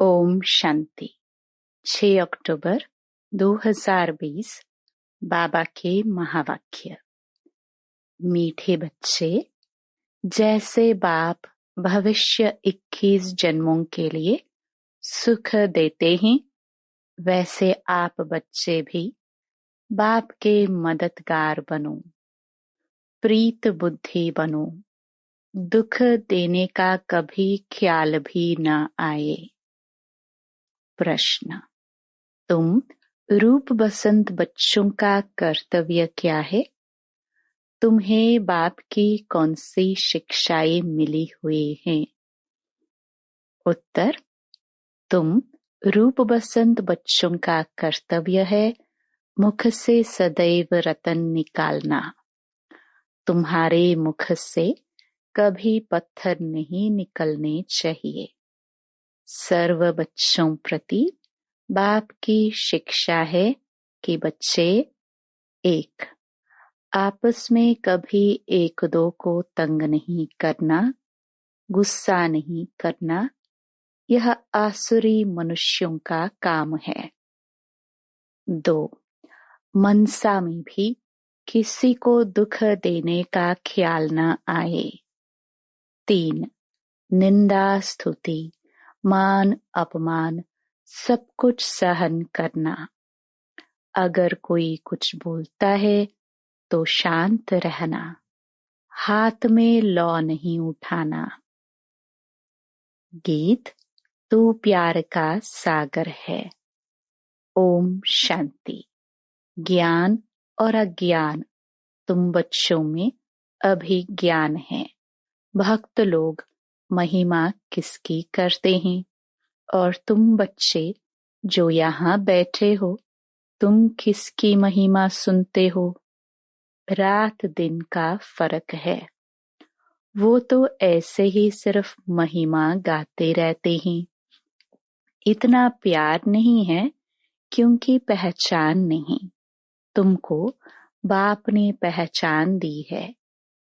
ओम शांति। 6 अक्टूबर 2020 बाबा के महावाक्य। मीठे बच्चे, जैसे बाप भविष्य 21 जन्मों के लिए सुख देते हैं, वैसे आप बच्चे भी बाप के मददगार बनो, प्रीत बुद्धि बनो। दुख देने का कभी ख्याल भी न आए। प्रश्न: तुम रूप बसंत बच्चों का कर्तव्य क्या है? तुम्हें बाप की कौन सी शिक्षाएं मिली हुई हैं? उत्तर: तुम रूप बसंत बच्चों का कर्तव्य है मुख से सदैव रतन निकालना। तुम्हारे मुख से कभी पत्थर नहीं निकलने चाहिए। सर्व बच्चों प्रति बाप की शिक्षा है कि बच्चे, 1. आपस में कभी एक दो को तंग नहीं करना, गुस्सा नहीं करना। यह आसुरी मनुष्यों का काम है। 2. मनसा में भी किसी को दुख देने का ख्याल न आए। 3. निंदा स्तुति मान अपमान सब कुछ सहन करना। अगर कोई कुछ बोलता है तो शांत रहना, हाथ में लौ नहीं उठाना। गीत: तू प्यार का सागर है। ओम शांति। ज्ञान और अज्ञान तुम बच्चों में अभी ज्ञान है। भक्त लोग महिमा किसकी करते हैं? और तुम बच्चे जो यहाँ बैठे हो, तुम किसकी महिमा सुनते हो? रात दिन का फर्क है। वो तो ऐसे ही सिर्फ महिमा गाते रहते हैं। इतना प्यार नहीं है क्योंकि पहचान नहीं। तुमको बाप ने पहचान दी है।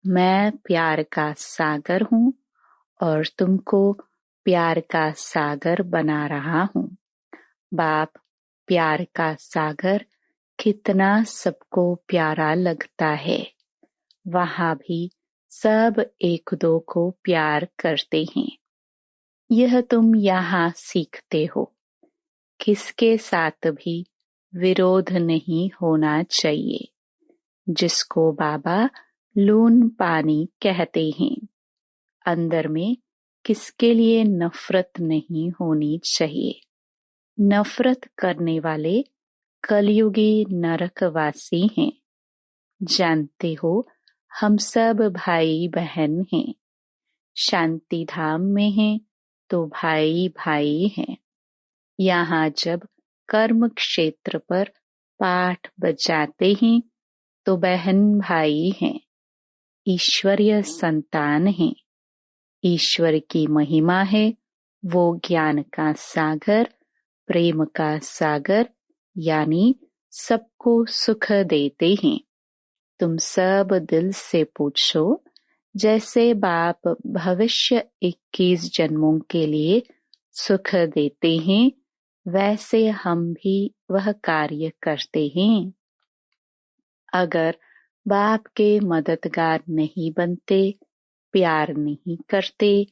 मैं प्यार का सागर हूँ और तुमको प्यार का सागर बना रहा हूँ। बाप प्यार का सागर कितना सबको प्यारा लगता है। वहाँ भी सब एक दो को प्यार करते हैं। यह तुम यहाँ सीखते हो। किसके साथ भी विरोध नहीं होना चाहिए। जिसको बाबा लून पानी कहते हैं। अंदर में किसके लिए नफरत नहीं होनी चाहिए। नफरत करने वाले कलयुगी नरकवासी हैं। जानते हो, हम सब भाई बहन हैं। शांति धाम में हैं तो भाई भाई हैं। यहाँ जब कर्म क्षेत्र पर पाठ बजाते हैं तो बहन भाई हैं। ईश्वरीय संतान हैं। ईश्वर की महिमा है। वो ज्ञान का सागर, प्रेम का सागर, यानी सबको सुख देते हैं। तुम सब दिल से पूछो, जैसे बाप भविष्य 21 जन्मों के लिए सुख देते हैं, वैसे हम भी वह कार्य करते हैं। अगर बाप के मददगार नहीं बनते, प्यार नहीं करते,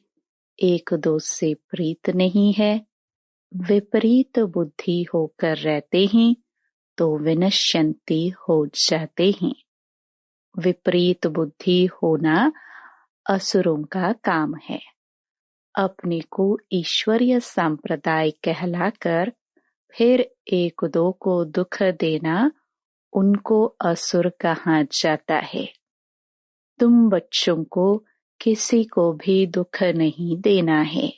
एक दो से प्रीत नहीं है, विपरीत बुद्धि होकर रहते हैं, तो विनश्यंती हो जाते हैं। विपरीत बुद्धि होना असुरों का काम है। अपने को ईश्वरीय संप्रदाय कहलाकर फिर एक दो को दुख देना, उनको असुर कहा जाता है। तुम बच्चों को किसी को भी दुख नहीं देना है।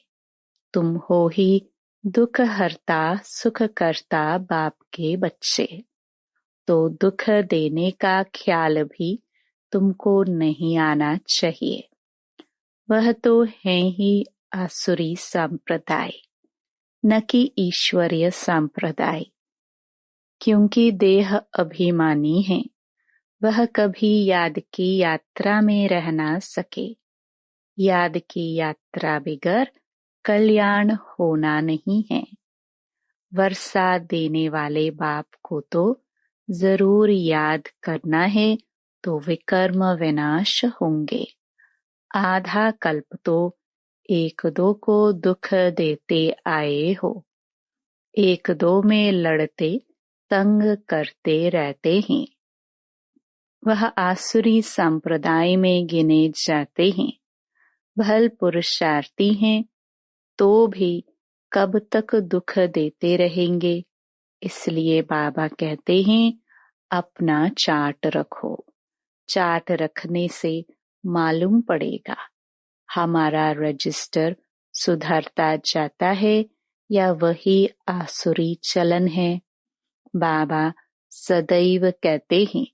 तुम हो ही दुख हरता सुख करता बाप के बच्चे। तो दुख देने का ख्याल भी तुमको नहीं आना चाहिए। वह तो है ही आसुरी संप्रदाय, न कि ईश्वरीय संप्रदाय। क्योंकि देह अभिमानी है, वह कभी याद की यात्रा में रह ना सके। याद की यात्रा बिगर कल्याण होना नहीं है। वर्षा देने वाले बाप को तो जरूर याद करना है, तो विकर्म विनाश होंगे। आधा कल्प तो एक दो को दुख देते आए हो, एक दो में लड़ते तंग करते रहते हैं। वह आसुरी संप्रदाय में गिने जाते हैं। भल पुरुषार्थी हैं तो भी कब तक दुख देते रहेंगे। इसलिए बाबा कहते हैं अपना चार्ट रखो। चार्ट रखने से मालूम पड़ेगा हमारा रजिस्टर सुधरता जाता है या वही आसुरी चलन है। बाबा सदैव कहते हैं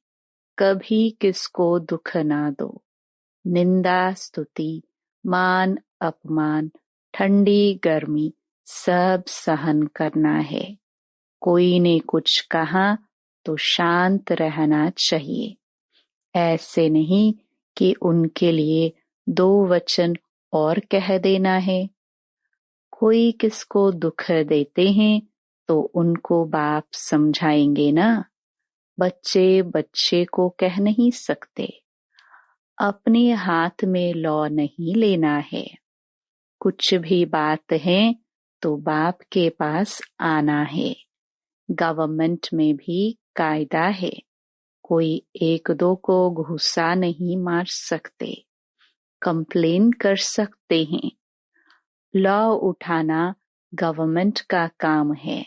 कभी किसको दुख ना दो। निंदा स्तुति मान अपमान ठंडी गर्मी सब सहन करना है। कोई ने कुछ कहा तो शांत रहना चाहिए। ऐसे नहीं कि उनके लिए दो वचन और कह देना है। कोई किसको दुख देते हैं तो उनको बाप समझाएंगे ना। बच्चे बच्चे को कह नहीं सकते। अपने हाथ में लॉ नहीं लेना है। कुछ भी बात है तो बाप के पास आना है। गवर्नमेंट में भी कायदा है। कोई एक दो को घुसा नहीं मार सकते। कंप्लेन कर सकते हैं। लॉ उठाना गवर्नमेंट का काम है।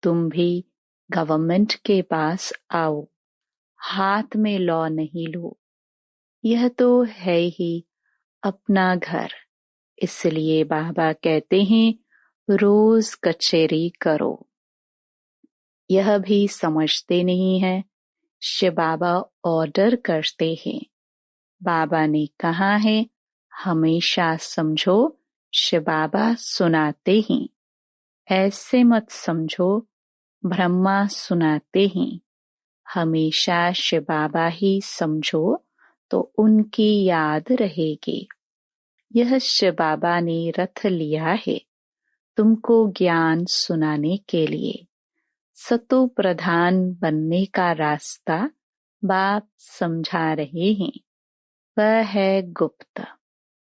तुम भी गवर्नमेंट के पास आओ। हाथ में लॉ नहीं लो। यह तो है ही अपना घर। इसलिए बाबा कहते हैं रोज कचहरी करो। यह भी समझते नहीं है। शिव बाबा ऑर्डर करते हैं। बाबा ने कहा है हमेशा समझो। शिव बाबा सुनाते हैं। ऐसे मत समझो ब्रह्मा सुनाते हैं। हमेशा शिव बाबा ही समझो तो उनकी याद रहेगी। यह शिव बाबा ने रथ लिया है तुमको ज्ञान सुनाने के लिए। सतो प्रधान बनने का रास्ता बाप समझा रहे हैं। वह है गुप्त,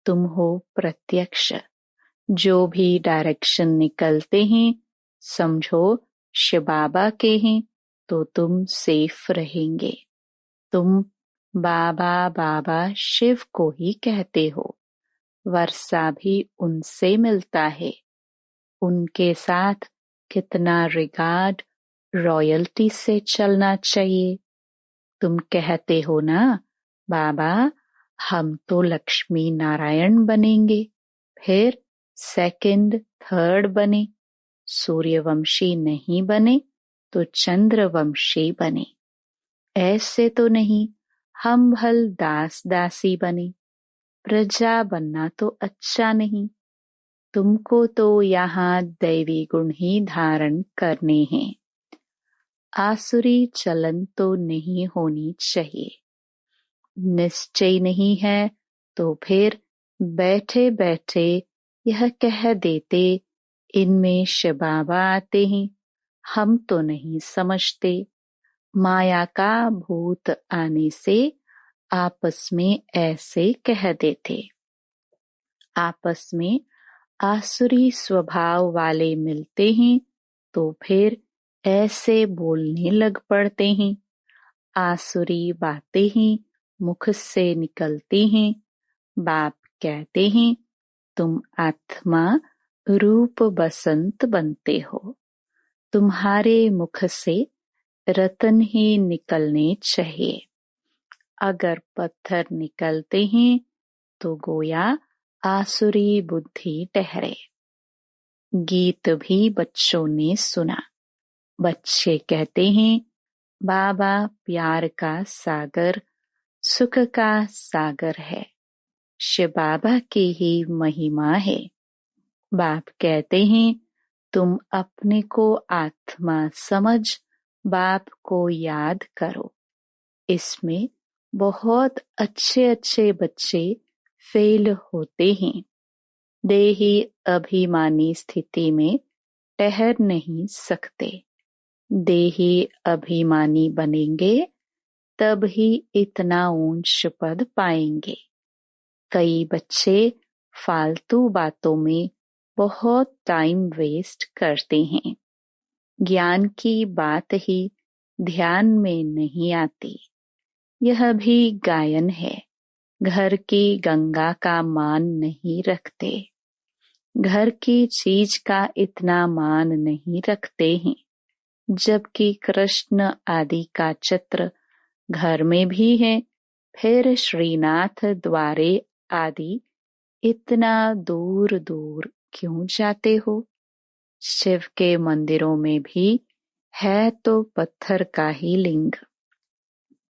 तुम हो प्रत्यक्ष। जो भी डायरेक्शन निकलते हैं समझो शिव बाबा के हैं तो तुम सेफ रहेंगे। तुम बाबा बाबा शिव को ही कहते हो। वर्षा भी उनसे मिलता है। उनके साथ कितना रिगार्ड रॉयल्टी से चलना चाहिए। तुम कहते हो ना बाबा हम तो लक्ष्मी नारायण बनेंगे, फिर सेकंड थर्ड बने। सूर्यवंशी नहीं बने तो चंद्रवंशी बने। ऐसे तो नहीं हम भल दास दासी बने। प्रजा बनना तो अच्छा नहीं। तुमको तो यहाँ दैवी गुण ही धारण करने हैं। आसुरी चलन तो नहीं होनी चाहिए। निश्चय नहीं है तो फिर बैठे बैठे यह कह देते इनमें शिव बाबा आते हैं। हम तो नहीं समझते। माया का भूत आने से आपस में ऐसे कह देते। आपस में आसुरी स्वभाव वाले मिलते हैं तो फिर ऐसे बोलने लग पड़ते हैं। आसुरी बातें ही मुख से निकलती हैं। बाप कहते हैं तुम आत्मा रूप बसंत बनते हो। तुम्हारे मुख से रतन ही निकलने चाहिए। अगर पत्थर निकलते हैं तो गोया आसुरी बुद्धि ठहरे। गीत भी बच्चों ने सुना। बच्चे कहते हैं बाबा प्यार का सागर सुख का सागर है। शिव बाबा की ही महिमा है। बाप कहते हैं तुम अपने को आत्मा समझ बाप को याद करो। इसमें बहुत अच्छे अच्छे बच्चे फेल होते हैं। देही अभिमानी स्थिति में ठहर नहीं सकते। देही अभिमानी बनेंगे तब ही इतना ऊंच पद पाएंगे। कई बच्चे फालतू बातों में बहुत टाइम वेस्ट करते हैं। ज्ञान की बात ही ध्यान में नहीं आती। यह भी गायन है। घर की गंगा का मान नहीं रखते। घर की चीज का इतना मान नहीं रखते हैं, जबकि कृष्ण आदि का चित्र घर में भी है। फिर श्रीनाथ द्वारे आदि इतना दूर दूर क्यों जाते हो? शिव के मंदिरों में भी है तो पत्थर का ही लिंग।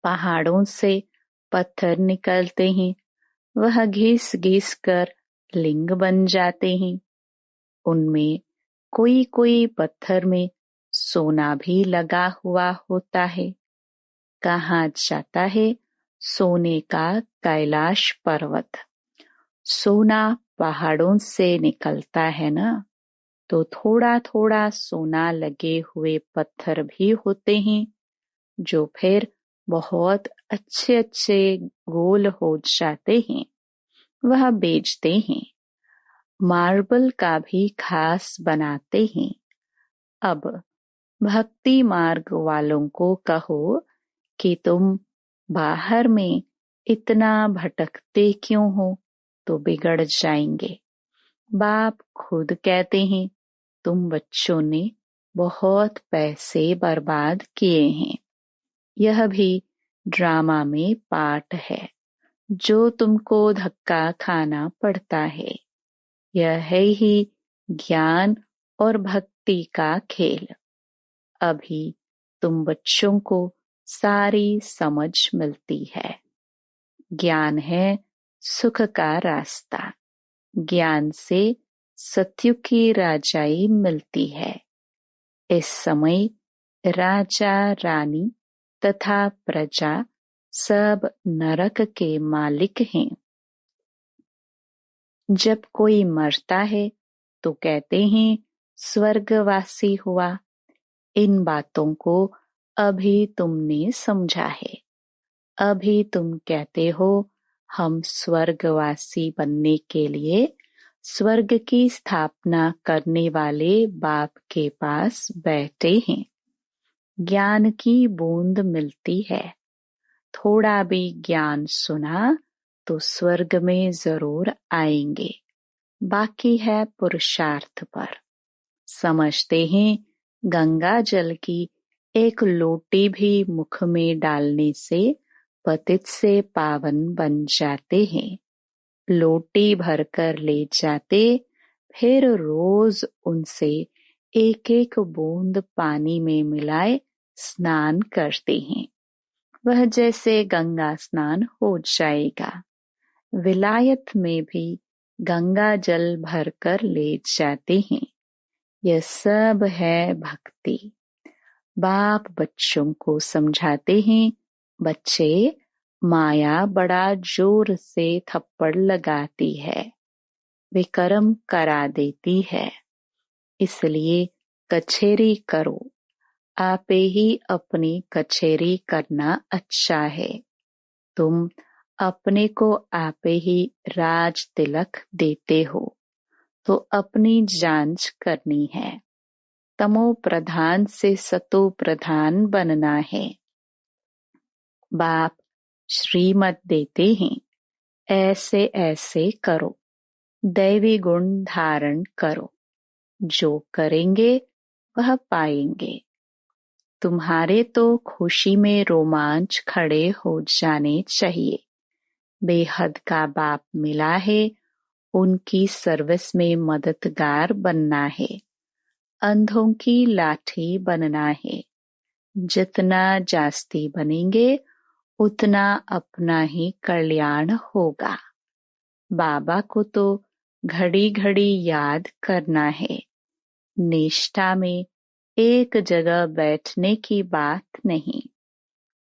पहाड़ों से पत्थर निकलते हैं, वह घिस घिस कर लिंग बन जाते हैं। उनमें कोई कोई पत्थर में सोना भी लगा हुआ होता है। कहाँ जाता है सोने का कैलाश पर्वत? सोना पहाड़ों से निकलता है ना, तो थोड़ा थोड़ा सोना लगे हुए पत्थर भी होते हैं, जो फिर बहुत अच्छे अच्छे गोल हो जाते हैं। वह बेचते हैं। मार्बल का भी खास बनाते हैं। अब भक्ति मार्ग वालों को कहो कि तुम बाहर में इतना भटकते क्यों हो, तो बिगड़ जाएंगे। बाप खुद कहते हैं, तुम बच्चों ने बहुत पैसे बर्बाद किए हैं। यह भी ड्रामा में पार्ट है, जो तुमको धक्का खाना पड़ता है। यह है ही ज्ञान और भक्ति का खेल। अभी तुम बच्चों को सारी समझ मिलती है। ज्ञान है सुख का रास्ता। ज्ञान से सत्युग की राजाई मिलती है। इस समय राजा रानी तथा प्रजा सब नरक के मालिक हैं। जब कोई मरता है तो कहते हैं स्वर्गवासी हुआ। इन बातों को अभी तुमने समझा है। अभी तुम कहते हो हम स्वर्गवासी बनने के लिए स्वर्ग की स्थापना करने वाले बाप के पास बैठे हैं। ज्ञान की बूंद मिलती है। थोड़ा भी ज्ञान सुना तो स्वर्ग में जरूर आएंगे। बाकी है पुरुषार्थ पर। समझते हैं गंगा जल की एक लोटी भी मुख में डालने से पतित से पावन बन जाते हैं। लोटी भरकर ले जाते, फिर रोज उनसे एक एक बूंद पानी में मिलाए स्नान करते हैं। वह जैसे गंगा स्नान हो जाएगा। विलायत में भी गंगा जल भरकर ले जाते हैं। यह सब है भक्ति। बाप बच्चों को समझाते हैं, बच्चे माया बड़ा जोर से थप्पड़ लगाती है, विकर्म करा देती है। इसलिए कचेरी करो। आपे ही अपनी कचेरी करना अच्छा है। तुम अपने को आपे ही राज तिलक देते हो, तो अपनी जांच करनी है। तमो प्रधान से सतो प्रधान बनना है। बाप श्रीमत देते हैं, ऐसे ऐसे करो, दैवी गुण धारण करो। जो करेंगे वह पाएंगे। तुम्हारे तो खुशी में रोमांच खड़े हो जाने चाहिए। बेहद का बाप मिला है, उनकी सर्विस में मददगार बनना है। अंधों की लाठी बनना है। जितना जास्ती बनेंगे उतना अपना ही कल्याण होगा। बाबा को तो घड़ी घड़ी याद करना है। निष्ठा में एक जगह बैठने की बात नहीं,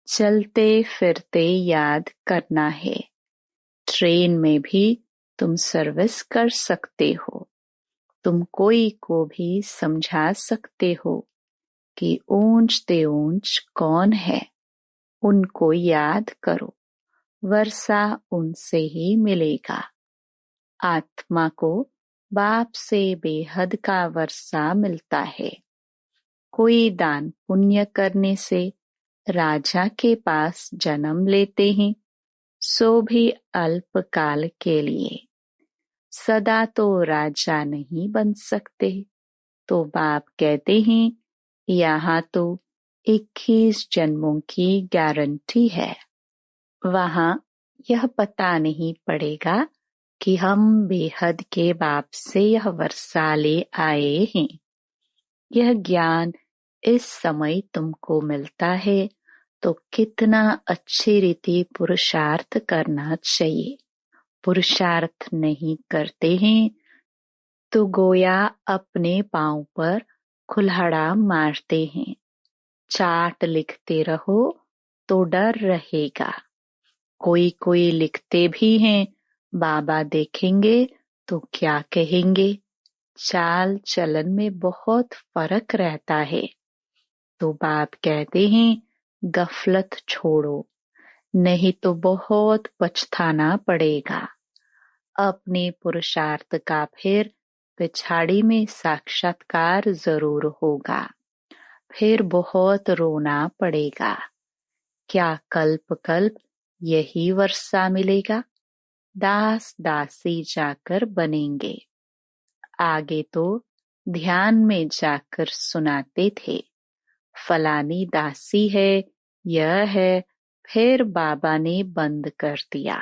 चलते फिरते याद करना है। ट्रेन में भी तुम सर्विस कर सकते हो। तुम कोई को भी समझा सकते हो कि ऊंच ते ऊंच कौन है। उनको याद करो, वर्षा उनसे ही मिलेगा। आत्मा को बाप से बेहद का वर्षा मिलता है। कोई दान पुण्य करने से राजा के पास जन्म लेते हैं, सो भी अल्पकाल के लिए। सदा तो राजा नहीं बन सकते। तो बाप कहते हैं, यहाँ तो 21 जन्मों की गारंटी है। वहाँ यह पता नहीं पड़ेगा कि हम बेहद के बाप से यह वर्षा ले आए हैं। यह ज्ञान इस समय तुमको मिलता है, तो कितना अच्छी रीति पुरुषार्थ करना चाहिए। पुरुषार्थ नहीं करते हैं तो गोया अपने पांव पर कुल्हाड़ा मारते हैं। चार्ट लिखते रहो तो डर रहेगा। कोई कोई लिखते भी हैं, बाबा देखेंगे तो क्या कहेंगे। चाल चलन में बहुत फर्क रहता है। तो बाप कहते हैं, गफलत छोड़ो, नहीं तो बहुत पछताना पड़ेगा। अपने पुरुषार्थ का फिर पिछाड़ी में साक्षात्कार जरूर होगा। फिर बहुत रोना पड़ेगा। क्या कल्प कल्प यही वर्षा मिलेगा? दास दासी जाकर बनेंगे। आगे तो ध्यान में जाकर सुनाते थे, फलानी दासी है, यह है। फिर बाबा ने बंद कर दिया।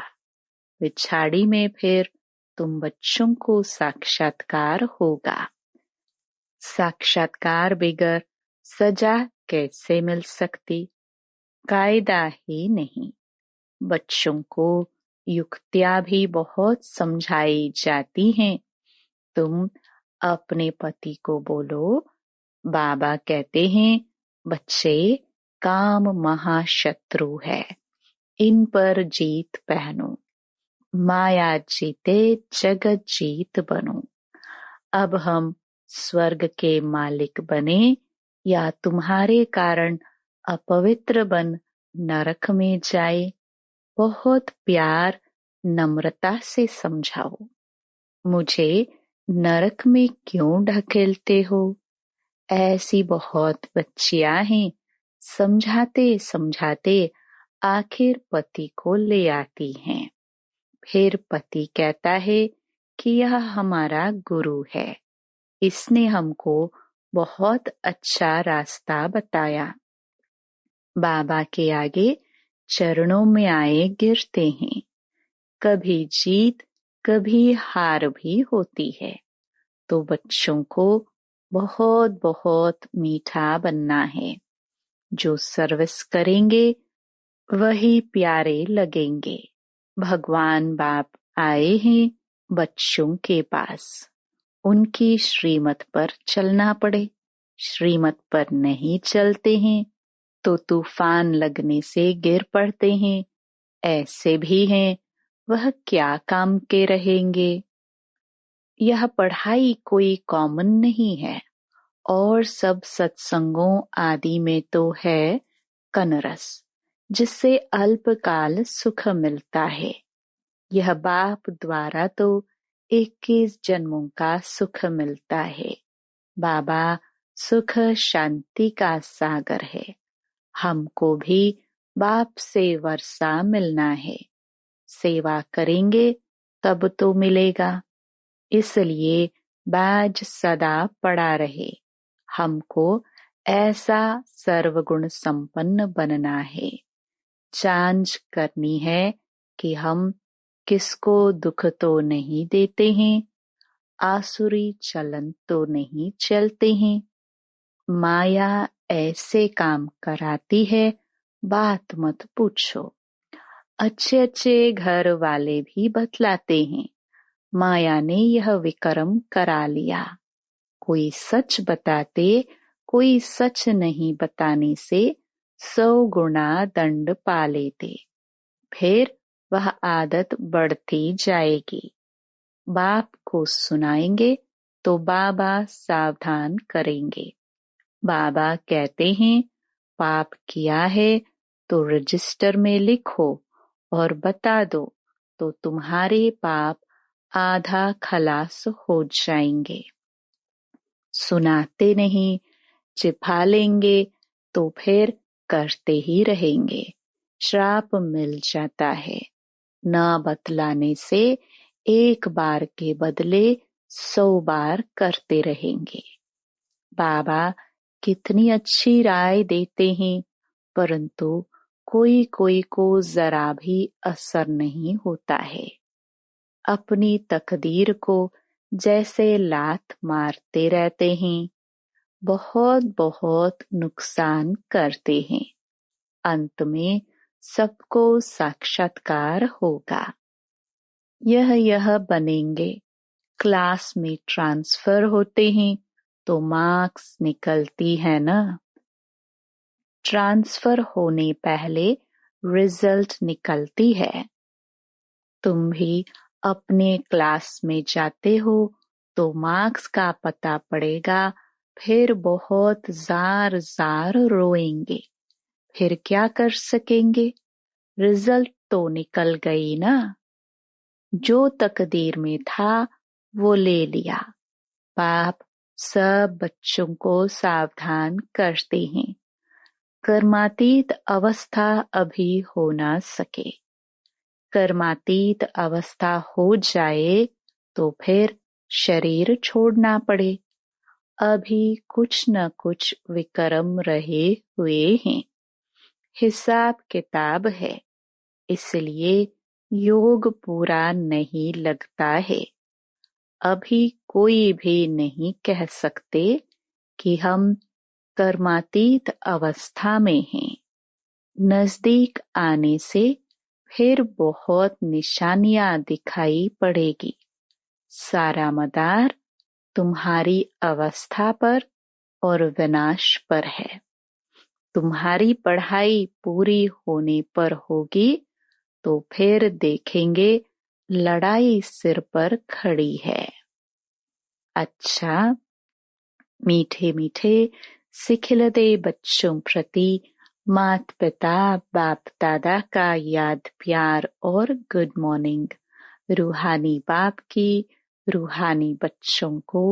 पिछाड़ी में फिर तुम बच्चों को साक्षात्कार होगा। साक्षात्कार बगैर सजा कैसे मिल सकती? कायदा ही नहीं। बच्चों को युक्तियां भी बहुत समझाई जाती हैं। तुम अपने पति को बोलो, बाबा कहते हैं, बच्चे काम महाशत्रु है, इन पर जीत पहनो। माया जीते जगत जीत बनो। अब हम स्वर्ग के मालिक बने या तुम्हारे कारण अपवित्र बन नरक में जाए। बहुत प्यार नम्रता से समझाओ। मुझे नरक में क्यों ढकेलते हो? ऐसी बहुत बच्चियां हैं, समझाते समझाते आखिर पति को ले आती हैं। फिर पति कहता है कि यह हमारा गुरु है, इसने हमको बहुत अच्छा रास्ता बताया। बाबा के आगे चरणों में आए गिरते हैं। कभी जीत कभी हार भी होती है। तो बच्चों को बहुत बहुत मीठा बनना है। जो सर्विस करेंगे वही प्यारे लगेंगे। भगवान बाप आए हैं बच्चों के पास। उनकी श्रीमत पर चलना पड़े। श्रीमत पर नहीं चलते हैं तो तूफान लगने से गिर पड़ते हैं। ऐसे भी हैं, वह क्या काम के रहेंगे। यह पढ़ाई कोई कॉमन नहीं है। और सब सत्संगों आदि में तो है कनरस, जिससे अल्पकाल सुख मिलता है। यह बाप द्वारा तो 21 जन्मों का सुख मिलता है। बाबा सुख शांति का सागर है। हमको भी बाप से वर्षा मिलना है। सेवा करेंगे तब तो मिलेगा। इसलिए बाज सदा पड़ा रहे। हमको ऐसा सर्वगुण संपन्न बनना है। जांच करनी है कि हम किसको दुख तो नहीं देते हैं, आसुरी चलन तो नहीं चलते हैं। माया ऐसे काम कराती है, बात मत पूछो। अच्छे अच्छे घर वाले भी बतलाते हैं, माया ने यह विक्रम करा लिया। कोई सच बताते, कोई सच नहीं बताने से 100 गुना दंड पा लेते। फिर वह आदत बढ़ती जाएगी। बाप को सुनाएंगे तो बाबा सावधान करेंगे। बाबा कहते हैं पाप किया है तो रजिस्टर में लिखो और बता दो, तो तुम्हारे पाप आधा खलास हो जाएंगे। सुनाते नहीं, छिपा लेंगे तो फिर करते ही रहेंगे। श्राप मिल जाता है। न बतलाने से एक बार के बदले 100 बार करते रहेंगे। बाबा कितनी अच्छी राय देते हैं, परंतु कोई कोई को जरा भी असर नहीं होता है। अपनी तकदीर को जैसे लात मारते रहते हैं, बहुत बहुत नुकसान करते हैं। अंत में सबको साक्षात्कार होगा। यह बनेंगे। क्लास में ट्रांसफर होते हैं तो मार्क्स निकलती है ना। ट्रांसफर होने पहले रिजल्ट निकलती है। तुम भी अपने क्लास में जाते हो तो मार्क्स का पता पड़ेगा, फिर बहुत जार जार रोएंगे। फिर क्या कर सकेंगे? रिजल्ट तो निकल गई ना। जो तकदीर में था वो ले लिया। बाप सब बच्चों को सावधान करते हैं। कर्मातीत अवस्था अभी हो ना सके। कर्मातीत अवस्था हो जाए तो फिर शरीर छोड़ना पड़े। अभी कुछ न कुछ विकर्म रहे हुए हैं। हिसाब किताब है, इसलिए योग पूरा नहीं लगता है। अभी कोई भी नहीं कह सकते कि हम कर्मातीत अवस्था में हैं। नजदीक आने से फिर बहुत निशानियां दिखाई पड़ेगी। सारा मदार तुम्हारी अवस्था पर और विनाश पर है। तुम्हारी पढ़ाई पूरी होने पर होगी तो फिर देखेंगे लड़ाई सिर पर खड़ी है। अच्छा, मीठे मीठे सिखिलते बच्चों प्रति मात पिता बाप दादा का याद प्यार और गुड मॉर्निंग। रूहानी बाप की रूहानी बच्चों को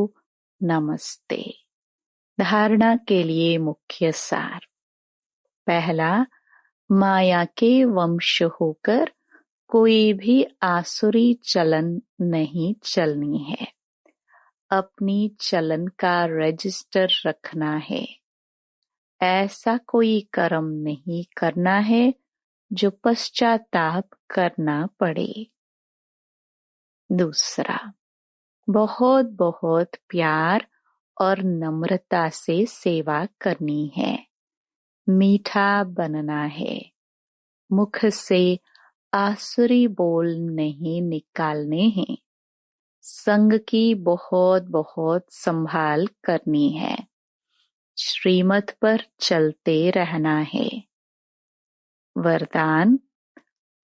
नमस्ते। धारणा के लिए मुख्य सार। पहला, माया के वंश होकर कोई भी आसुरी चलन नहीं चलनी है। अपनी चलन का रजिस्टर रखना है। ऐसा कोई कर्म नहीं करना है जो पश्चाताप करना पड़े। दूसरा, बहुत बहुत प्यार और नम्रता से सेवा करनी है। मीठा बनना है। मुख से आसुरी बोल नहीं निकालने हैं। संग की बहुत बहुत संभाल करनी है। श्रीमत पर चलते रहना है। वरदान,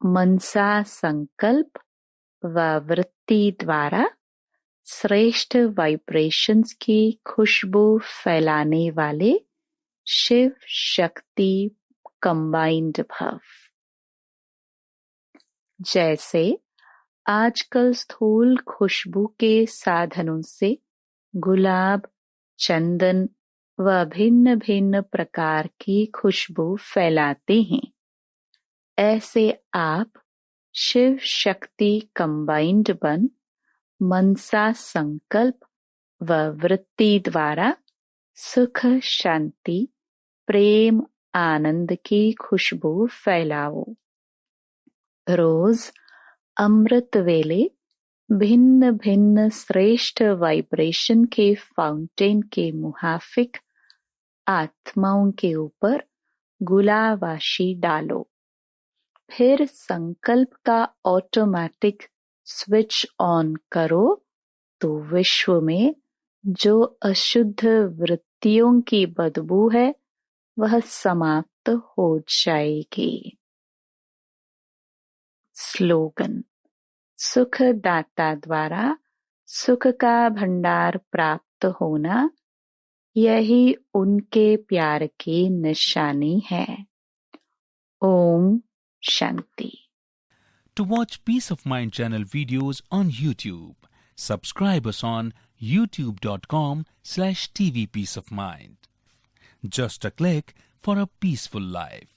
मनसा संकल्प व वृत्ति द्वारा श्रेष्ठ वाइब्रेशंस की खुशबू फैलाने वाले शिव शक्ति कंबाइंड भव। जैसे आजकल स्थूल खुशबू के साधनों से गुलाब, चंदन व भिन्न भिन्न प्रकार की खुशबू फैलाते हैं, ऐसे आप शिव शक्ति कंबाइंड बन मनसा संकल्प व वृत्ति द्वारा सुख, शांति, प्रेम, आनंद की खुशबू फैलाओ। रोज अमृत वेले भिन्न भिन्न श्रेष्ठ वाइब्रेशन के फाउंटेन के मुहाफिक आत्माओं के ऊपर गुलावाशी डालो। फिर संकल्प का ऑटोमेटिक स्विच ऑन करो तो विश्व में जो अशुद्ध वृत्तियों की बदबू है वह समाप्त हो जाएगी। स्लोगन, सुखदाता द्वारा सुख का भंडार प्राप्त होना, यही उनके प्यार की निशानी है। Om Shanti. To watch Peace of Mind channel videos on YouTube, subscribe us on youtube.com/tvpeaceofmind. Just a click for a peaceful life.